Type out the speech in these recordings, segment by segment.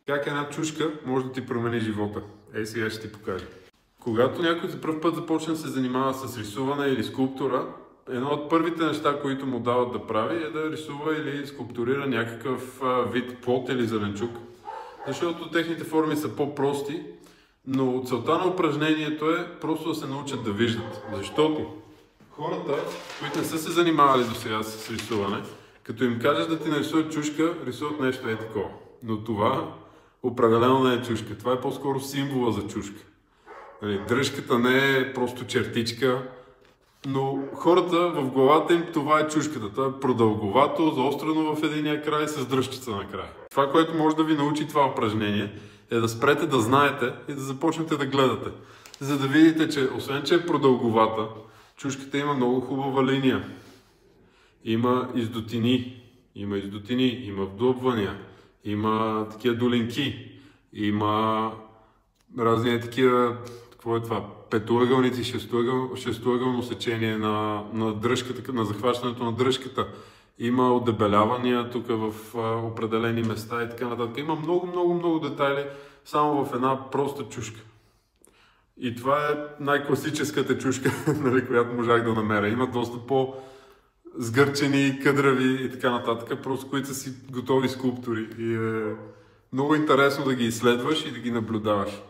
Как една чушка може да ти промени живота? Ей, сега ще ти покажа. Когато някой за пръв път започне да се занимава с рисуване или скулптура, едно от първите неща, които му дават да прави, е да рисува или скулптурира някакъв вид плод или зеленчук. Защото техните форми са по-прости, но целта на упражнението е просто да се научат да виждат. Защото хората, които не са се занимавали до сега с рисуване, като им кажеш да ти нарисуват чушка, рисуват нещо е такова. Но това определено не е чушка. Това е по-скоро символа за чушка. Дръжката не е просто чертичка, но хората в главата им това е чушката. Това е продълговато, заострено в единия край с дръжчица на край. Това, което може да ви научи това упражнение, е да спрете да знаете и да започнете да гледате. За да видите, че освен че е продълговата, чушката има много хубава линия. Има издотини, има вдлъбвания, има такива долинки, има разни такива, какво е това, петоъгълници, шестоъгълно сечение на дръжката, на захващането на дръжката. Има отдебелявания тук в определени места и така нататък. Има много детайли само в една проста чушка. И това е най-класическата чушка, която можах да намеря. Има доста по-сгърчени, къдрави и така нататък, просто които са си готови скулптури. И е много интересно да ги изследваш и да ги наблюдаваш.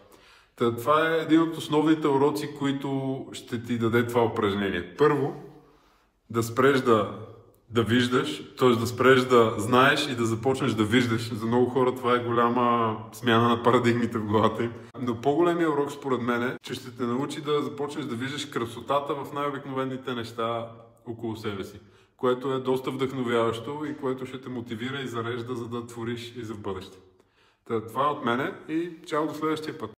Това е един от основните уроци, които ще ти даде това упражнение. Първо, да спреш да виждаш, т.е. да спреш да знаеш и да започнеш да виждаш. За много хора това е голяма смяна на парадигмите в главата им. Но по-големия урок според мен е, че ще те научи да започнеш да виждаш красотата в най-обикновените неща около себе си, което е доста вдъхновяващо и което ще те мотивира и зарежда, за да твориш и за бъдеще. Това е от мене и чао до следващия път.